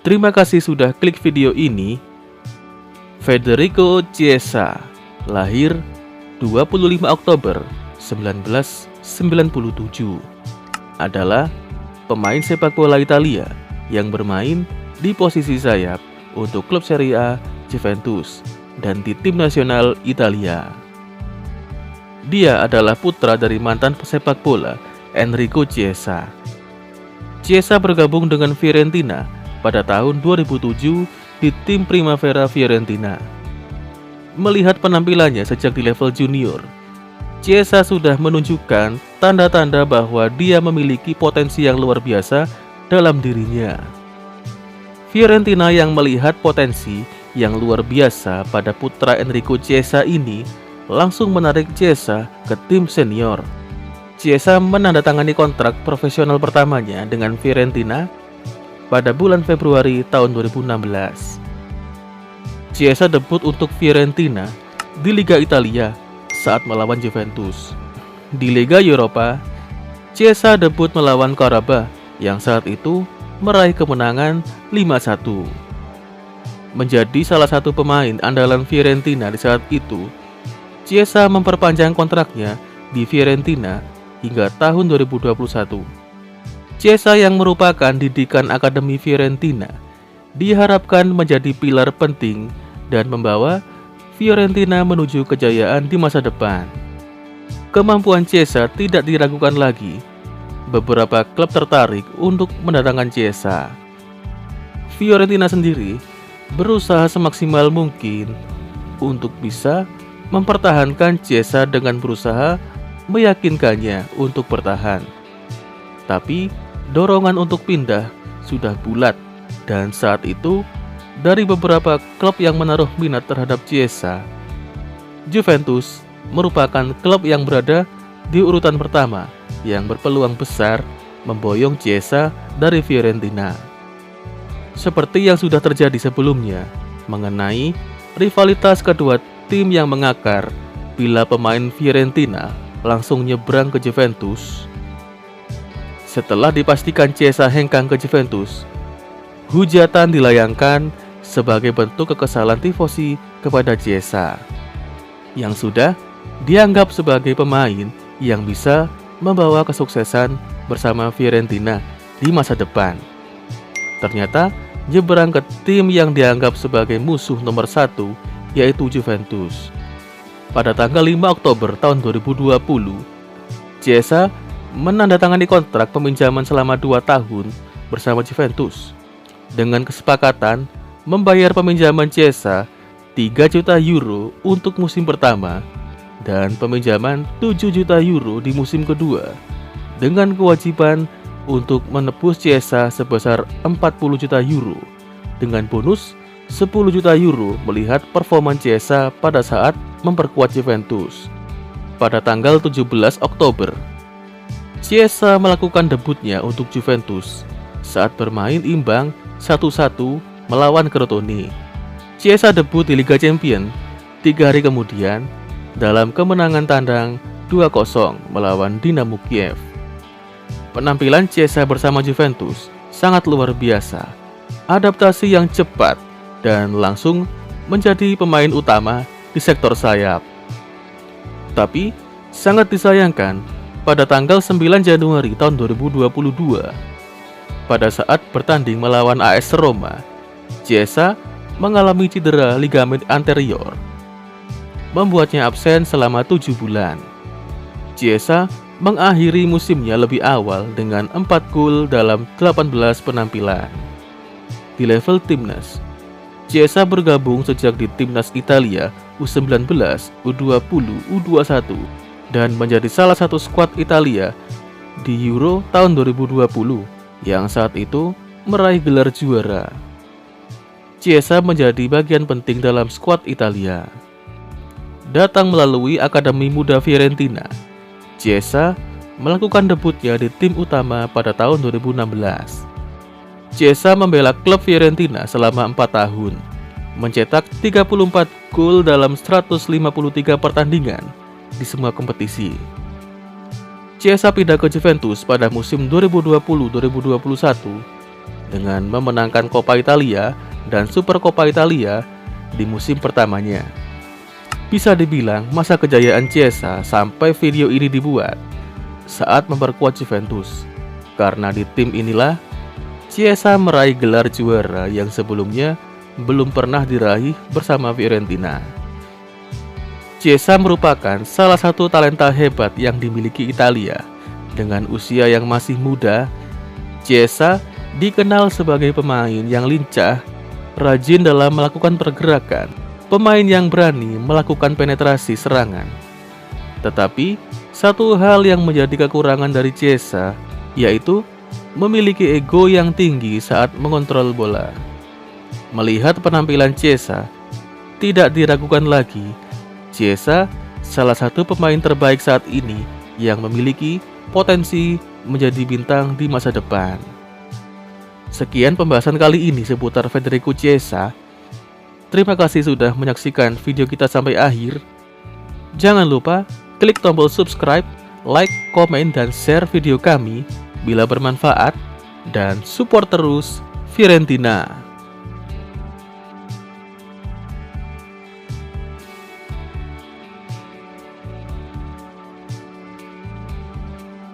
Terima kasih sudah klik video ini. Federico Chiesa lahir 25 Oktober 1997 adalah pemain sepak bola Italia yang bermain di posisi sayap untuk klub Serie A Juventus dan di tim nasional Italia. Dia adalah putra dari mantan pesepak bola Enrico Chiesa. Chiesa bergabung dengan Fiorentina pada tahun 2007 di tim Primavera Fiorentina. Melihat penampilannya sejak di level junior, Chiesa sudah menunjukkan tanda-tanda bahwa dia memiliki potensi yang luar biasa dalam dirinya. Fiorentina yang melihat potensi yang luar biasa pada putra Enrico Chiesa ini langsung menarik Chiesa ke tim senior. Chiesa menandatangani kontrak profesional pertamanya dengan Fiorentina pada bulan Februari tahun 2016. Chiesa debut untuk Fiorentina di Liga Italia saat melawan Juventus. Di Liga Eropa, Chiesa debut melawan Qarabag yang saat itu meraih kemenangan 5-1. Menjadi salah satu pemain andalan Fiorentina di saat itu, Chiesa memperpanjang kontraknya di Fiorentina hingga tahun 2021. Chiesa yang merupakan didikan Akademi Fiorentina diharapkan menjadi pilar penting dan membawa Fiorentina menuju kejayaan di masa depan. Kemampuan Chiesa tidak diragukan lagi. Beberapa klub tertarik untuk mendatangkan Chiesa. Fiorentina sendiri berusaha semaksimal mungkin untuk bisa mempertahankan Chiesa dengan berusaha meyakinkannya untuk bertahan. Tapi dorongan untuk pindah sudah bulat dan saat itu dari beberapa klub yang menaruh minat terhadap Chiesa, Juventus merupakan klub yang berada di urutan pertama yang berpeluang besar memboyong Chiesa dari Fiorentina. Seperti yang sudah terjadi sebelumnya mengenai rivalitas kedua tim yang mengakar bila pemain Fiorentina langsung nyebrang ke Juventus. Setelah dipastikan Chiesa hengkang ke Juventus, hujatan dilayangkan sebagai bentuk kekesalan tifosi kepada Chiesa yang sudah dianggap sebagai pemain yang bisa membawa kesuksesan bersama Fiorentina di masa depan. Ternyata nyebrang ke tim yang dianggap sebagai musuh nomor 1 yaitu Juventus. Pada tanggal 5 Oktober tahun 2020, Chiesa menandatangani kontrak peminjaman selama 2 tahun bersama Juventus dengan kesepakatan membayar peminjaman Chiesa 3 juta euro untuk musim pertama dan peminjaman 7 juta euro di musim kedua dengan kewajiban untuk menebus Chiesa sebesar 40 juta euro dengan bonus 10 juta euro melihat performa Chiesa pada saat memperkuat Juventus. Pada tanggal 17 Oktober, Chiesa melakukan debutnya untuk Juventus saat bermain imbang 1-1 melawan Crotone. Chiesa debut di Liga Champions 3 hari kemudian dalam kemenangan tandang 2-0 melawan Dinamo Kiev. Penampilan Chiesa bersama Juventus sangat luar biasa. Adaptasi yang cepat dan langsung menjadi pemain utama di sektor sayap. Tapi sangat disayangkan pada tanggal 9 Januari tahun 2022 pada saat bertanding melawan AS Roma, Chiesa mengalami cedera ligamen anterior, membuatnya absen selama 7 bulan. Chiesa mengakhiri musimnya lebih awal dengan 4 gol dalam 18 penampilan. Di level timnas, Chiesa bergabung sejak di timnas Italia U19, U20, U21 dan menjadi salah satu skuad Italia di Euro tahun 2020 yang saat itu meraih gelar juara. Chiesa menjadi bagian penting dalam skuad Italia. Datang melalui Akademi Muda Fiorentina, Chiesa melakukan debutnya di tim utama pada tahun 2016. Chiesa membela klub Fiorentina selama 4 tahun, mencetak 34 gol dalam 153 pertandingan di semua kompetisi. Chiesa pindah ke Juventus pada musim 2020-2021 dengan memenangkan Coppa Italia dan Supercoppa Italia di musim pertamanya. Bisa dibilang masa kejayaan Chiesa sampai video ini dibuat saat memperkuat Juventus, karena di tim inilah Chiesa meraih gelar juara yang sebelumnya belum pernah diraih bersama Fiorentina. Chiesa merupakan salah satu talenta hebat yang dimiliki Italia. Dengan usia yang masih muda, Chiesa dikenal sebagai pemain yang lincah, rajin dalam melakukan pergerakan, pemain yang berani melakukan penetrasi serangan. Tetapi, satu hal yang menjadi kekurangan dari Chiesa, yaitu memiliki ego yang tinggi saat mengontrol bola. Melihat penampilan Chiesa, tidak diragukan lagi, Chiesa salah satu pemain terbaik saat ini yang memiliki potensi menjadi bintang di masa depan. Sekian pembahasan kali ini seputar Federico Chiesa. Terima kasih sudah menyaksikan video kita sampai akhir. Jangan lupa klik tombol subscribe, like, komen, dan share video kami bila bermanfaat, dan support terus Fiorentina.